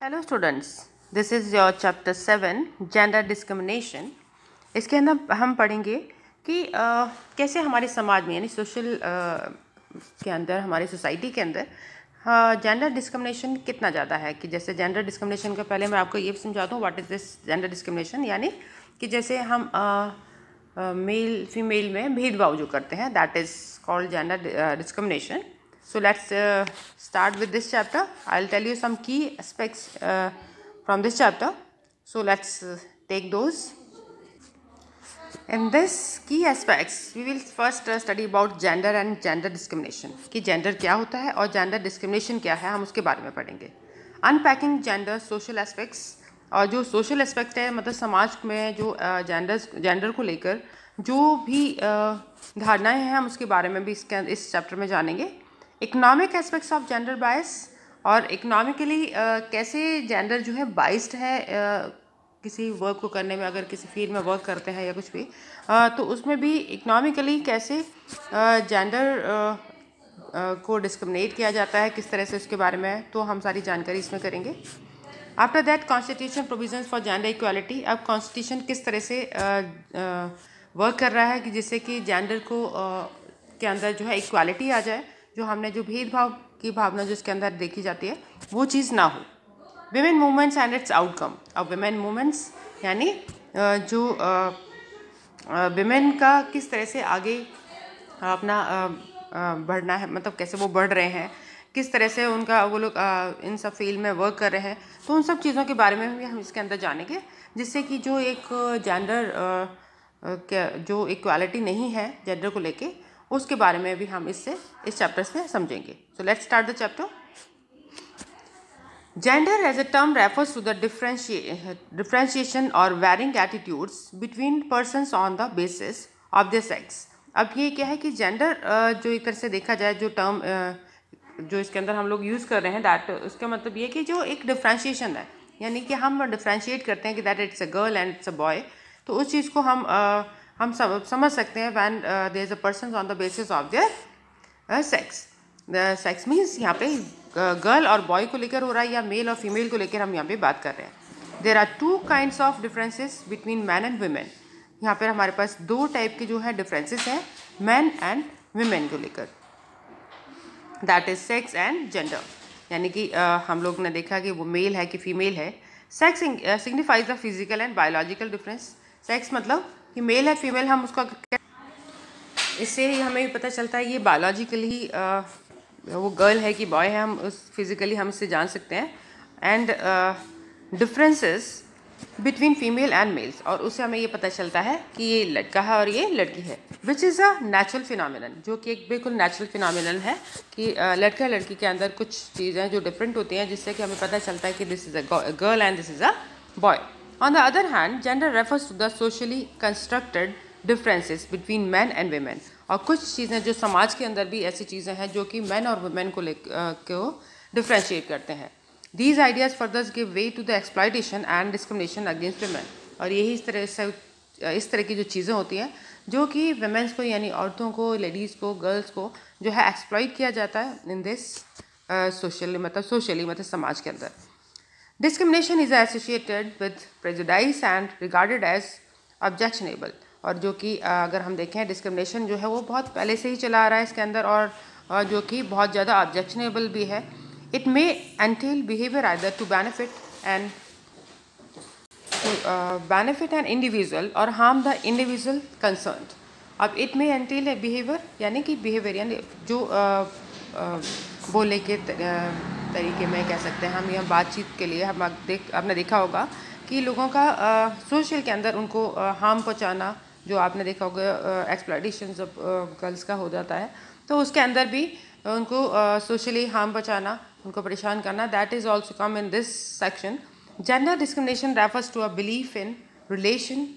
Hello students, this is your chapter 7 gender discrimination. इसके अंदर हम पढ़ेंगे कि कैसे हमारे समाज में यानी सोशल के अंदर, हमारी सोसाइटी के अंदर जेंडर डिस्क्रिमिनेशन कितना ज़्यादा है। कि जैसे जेंडर डिस्क्रिमिनेशन का पहले मैं आपको ये समझा दूँ what is this gender discrimination. यानी कि जैसे हम मेल फीमेल में भेदभाव जो करते हैं, that is called gender discrimination. So let's start with this chapter. I'll tell you some key aspects from this chapter. So let's take those. In this key aspects, we will first study about gender and gender discrimination. कि gender क्या होता है और gender discrimination क्या है, हम उसके बारे में पढ़ेंगे. Unpacking gender social aspects. और जो सोशल एस्पेक्ट है, मतलब समाज में जो जेंडर को लेकर जो भी धारणाएं हैं, हम उसके बारे में भी इस चैप्टर में जानेंगे. Economic aspects of gender bias, और इकोनॉमिकली कैसे जेंडर जो है बाइस्ड है किसी वर्क को करने में. अगर किसी फील्ड में वर्क करते हैं या कुछ भी, तो उसमें भी इकोनॉमिकली कैसे जेंडर को डिस्क्रिमिनेट किया जाता है, किस तरह से, उसके बारे में तो हम सारी जानकारी इसमें करेंगे. After that constitution provisions for gender equality. अब कॉन्स्टिट्यूशन किस तरह से वर्क कर रहा है कि जिससे कि जेंडर को के अंदर जो है इक्वालिटी आ जाए, जो हमने जो भेदभाव की भावना जो इसके अंदर देखी जाती है वो चीज़ ना हो. Women movements and it's outcome. अब विमेन मूवमेंट्स यानी जो विमेन का किस तरह से आगे अपना बढ़ना है, मतलब कैसे वो बढ़ रहे हैं, किस तरह से उनका वो लोग इन सब फील्ड में वर्क कर रहे हैं, तो उन सब चीज़ों के बारे में भी हम इसके अंदर जानेंगे, जिससे कि जो एक जेंडर जो इक्वालिटी नहीं है जेंडर को लेके, उसके बारे में भी हम इस चैप्टर से समझेंगे. So let's start the chapter. Gender as a term refers to the differentiation or varying attitudes between persons on the basis of the sex. अब ये क्या है कि जेंडर जो एक तरह से देखा जाए, जो टर्म जो इसके अंदर हम लोग यूज़ कर रहे हैं, दैट उसका मतलब ये कि जो एक डिफरेंशिएशन है, यानी कि हम डिफरेंशिएट करते हैं कि that it's a girl and it's a boy. तो उस चीज़ को हम समझ सकते हैं when there is a person on the basis of their sex. The sex means यहाँ पे गर्ल और बॉय को लेकर हो रहा है, या मेल और फीमेल को लेकर हम यहाँ पे बात कर रहे हैं. There are two kinds of differences between man and women. यहाँ पर हमारे पास दो टाइप के जो है डिफरेंसेस हैं मैन एंड वुमेन को लेकर, that is sex and gender. यानी कि हम लोग ने देखा कि वो मेल है कि फीमेल है. Sex signifies the physical and biological difference. Sex मतलब कि मेल है फीमेल, हम उसका इससे ही हमें पता चलता है ये बायोलॉजिकली वो गर्ल है कि बॉय है, हम उस फिजिकली हम इससे जान सकते हैं. And differences between female and males, और उससे हमें ये पता चलता है कि ये लड़का है और ये लड़की है, which is a natural phenomenon. जो कि एक बिल्कुल नेचुरल फिनोमिनन है कि लड़का लड़की के अंदर कुछ चीज़ें जो डिफरेंट होती हैं, जिससे कि हमें पता चलता है कि this is a girl and this is a boy. On the other hand, gender refers to the socially constructed differences between men and women. और कुछ चीज़ें जो समाज के अंदर भी ऐसी चीज़ें हैं जो कि men और women को डिफ्रेंशिएट करते हैं. These ideas further give way to the exploitation and discrimination against women. और यही इस तरह की जो चीज़ें होती हैं जो कि women's को, यानी औरतों को, लेडीज़ को, गर्ल्स को जो है एक्सप्लॉइट किया जाता है इन दिस सोशली, मतलब समाज के अंदर. Discrimination is associated with prejudice and regarded as objectionable. और जो कि अगर हम देखें, डिस्क्रिमिनेशन जो है वो बहुत पहले से ही चला आ रहा है इसके अंदर, और जो कि बहुत ज़्यादा ऑब्जेक्शनेबल भी है. It may entail behaviour either to benefit an individual और हार्म द इंडिविजुअल कंसर्न्ड. अब इट मे एंटेल बिहेवियर यानी कि बिहेवियर यानी जो बोलने के तरीके में कह सकते हैं हम, यह बातचीत के लिए हम आपने देखा होगा कि लोगों का सोशल के अंदर उनको हार्म पहुंचाना, जो आपने देखा होगा एक्सप्लॉइटेशन जब गर्ल्स का हो जाता है, तो उसके अंदर भी उनको सोशली हार्म पहुंचाना, उनको परेशान करना, that is also come in this section. Gender discrimination refers to a belief in relation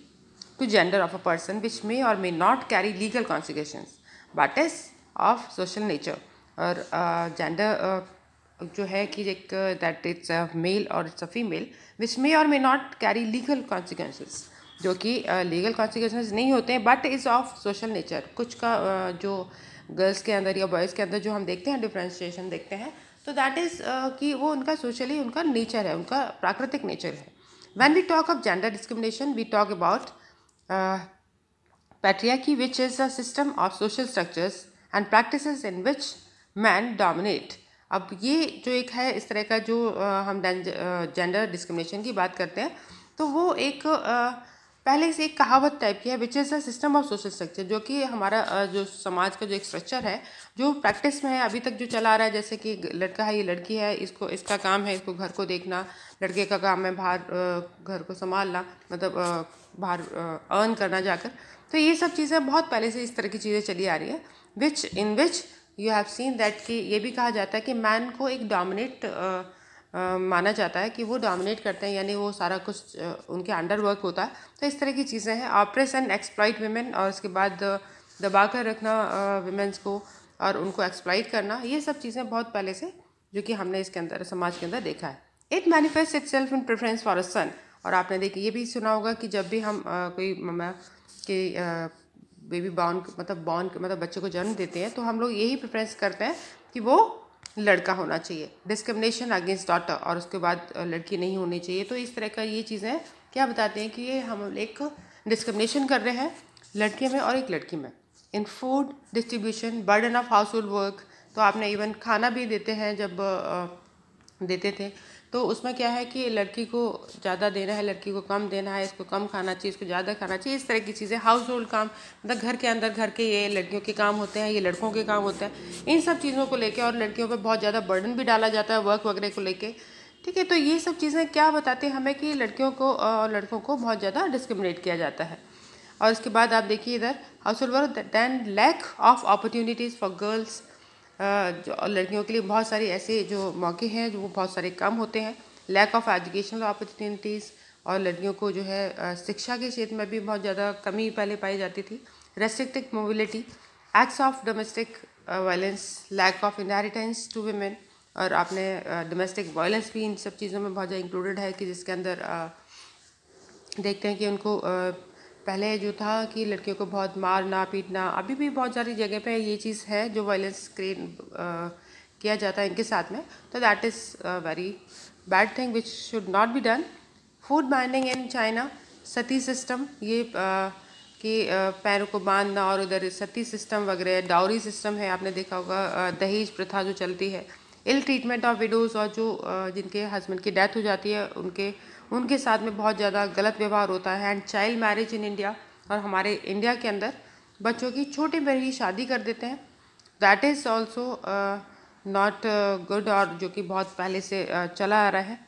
to gender of a person which may or may not carry legal consequences but is of social nature. और gender जो है कि एक that it's a male or it's a female which may or may not carry legal consequences, जो कि legal consequences नहीं होते हैं but is of social nature. कुछ का जो गर्ल्स के अंदर या बॉयज़ के अंदर जो हम देखते हैं डिफ्रेंशिएशन देखते हैं, तो तो दैट इज़ कि वो उनका सोशली उनका नेचर है, उनका प्राकृतिक नेचर है. When we talk of gender discrimination we talk about patriarchy, which is a system of social structures and practices in which men dominate. अब ये जो एक है इस तरह का जो हम जेंडर डिस्क्रिमिनेशन की बात करते हैं, तो वो एक पहले से एक कहावत टाइप की है, which is a system of social structure, जो कि हमारा जो समाज का जो एक स्ट्रक्चर है जो प्रैक्टिस में है अभी तक जो चला आ रहा है. जैसे कि लड़का है, ये लड़की है, इसको इसका काम है इसको घर को देखना, लड़के का काम है बाहर घर को संभालना, मतलब बाहर अर्न करना जाकर. तो ये सब चीज़ें बहुत पहले से इस तरह की चीज़ें चली आ रही है, which you have seen that कि ये भी कहा जाता है कि मैन को एक डोमिनेट माना जाता है, कि वो डोमिनेट करते हैं, यानी वो सारा कुछ उनके अंडर वर्क होता है. तो इस तरह की चीज़ें हैं. ऑप्रेस एंड एक्सप्लॉइट वुमेन, और उसके बाद दबा कर रखना वुमेन्स को और उनको एक्सप्लॉइट करना, ये सब चीज़ें बहुत पहले से जो कि हमने इसके अंदर समाज के अंदर देखा है. It manifest itself in preference for a son. और आपने देखिए ये भी सुना होगा कि जब भी हम कोई मम्मा के बेबी मतलब बच्चे को जन्म देते हैं, तो हम लोग यही प्रेफरेंस करते हैं कि वो लड़का होना चाहिए. डिस्क्रिमिनेशन अगेंस्ट डॉटर, और उसके बाद लड़की नहीं होनी चाहिए. तो इस तरह का ये चीज़ें क्या बताते हैं कि ये हम एक डिस्क्रिमिनेशन कर रहे हैं लड़के में और एक लड़की में. इन food distribution, burden of house hold work. तो आपने इवन खाना भी देते हैं, जब देते थे तो उसमें क्या है कि लड़की को ज़्यादा देना है, लड़की को कम देना है, इसको कम खाना चाहिए, इसको ज़्यादा खाना चाहिए, इस तरह की चीज़ें. हाउस होल्ड काम, मतलब घर के अंदर घर के ये लड़कियों के काम होते हैं, ये लड़कों के काम होते हैं. इन सब चीज़ों को लेके और लड़कियों पे बहुत ज़्यादा बर्डन भी डाला जाता है वर्क वगैरह को लेके. ठीक है, तो ये सब चीज़ें क्या बताती हैं हमें कि लड़कियों को और लड़कों को बहुत ज़्यादा डिस्क्रिमिनेट किया जाता है. और उसके बाद आप देखिए इधर household work, then lack of opportunities for girls. जो लड़कियों के लिए बहुत सारी ऐसे जो मौके हैं जो वो बहुत सारे कम होते हैं. लैक ऑफ एजुकेशनल अपॉर्चुनिटीज़, और लड़कियों को जो है शिक्षा के क्षेत्र में भी बहुत ज़्यादा कमी पहले पाई जाती थी. Restricted mobility, acts of domestic violence, lack of inheritance to women. और आपने डोमेस्टिक वायलेंस भी इन सब चीज़ों में बहुत ज़्यादा इंक्लूडेड है, कि जिसके अंदर देखते हैं कि उनको पहले जो था कि लड़कियों को बहुत मारना पीटना, अभी भी बहुत सारी जगह पे ये चीज़ है जो वायलेंस क्रिएट किया जाता है इनके साथ में. तो that is very bad thing which should not be done. Food binding in China, Sati system, ये कि पैरों को बांधना, और उधर सती सिस्टम वगैरह, डाउरी सिस्टम है, आपने देखा होगा दहेज प्रथा जो चलती है. इल ट्रीटमेंट ऑफ विडोज़, और जो जिनके हस्बैंड की डेथ हो जाती है उनके साथ में बहुत ज़्यादा गलत व्यवहार होता है. And child marriage in India, और हमारे इंडिया के अंदर बच्चों की छोटे में ही शादी कर देते हैं. That is also not good, और जो कि बहुत पहले से चला आ रहा है.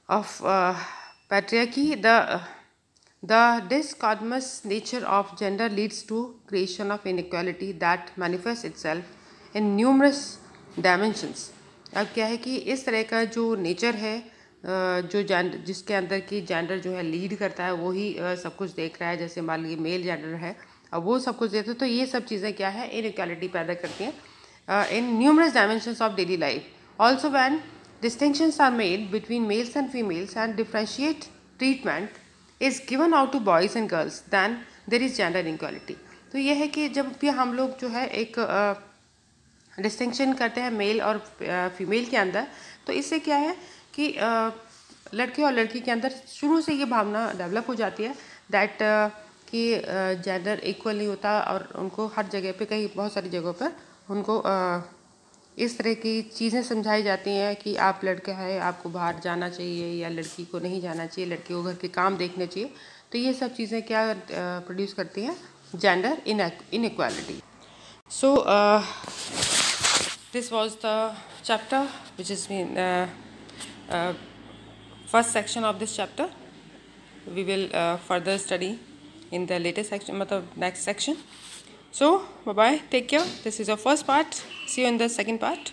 Of patriarchy, the dichotomous nature of gender leads to creation of inequality that manifests itself in numerous dimensions. अब क्या है कि इस तरह का जो नेचर है जो जिसके अंदर की जेंडर जो है लीड करता है, वो ही सब कुछ देख रहा है. जैसे मान लीजिए मेल जेंडर है, अब वो सब कुछ देखते हैं, तो ये सब चीज़ें क्या है, इनइक्वालिटी पैदा करती हैं इन numerous dimensions of daily life. Also when distinctions are made between males and females and differentiate treatment is given out to boys and girls, then there is gender inequality. तो ये है कि जब भी हम लोग जो है एक डिस्टिंक्शन करते हैं मेल और फीमेल के अंदर, तो इससे क्या है कि लड़के और लड़की के अंदर शुरू से ये भावना डेवलप हो जाती है दैट कि जेंडर इक्वल नहीं होता, और उनको हर जगह पे कहीं बहुत सारी जगहों पर उनको इस तरह की चीज़ें समझाई जाती हैं कि आप लड़का है, आपको बाहर जाना चाहिए, या लड़की को नहीं जाना चाहिए, लड़की को घर के काम देखने चाहिए. तो ये सब चीज़ें क्या प्रोड्यूस करती हैं, gender inequality. So this was the chapter which is mean first section of this chapter. We will further study in the latest section, मतलब next section. So bye bye, take care. This is your first part. See you in the second part.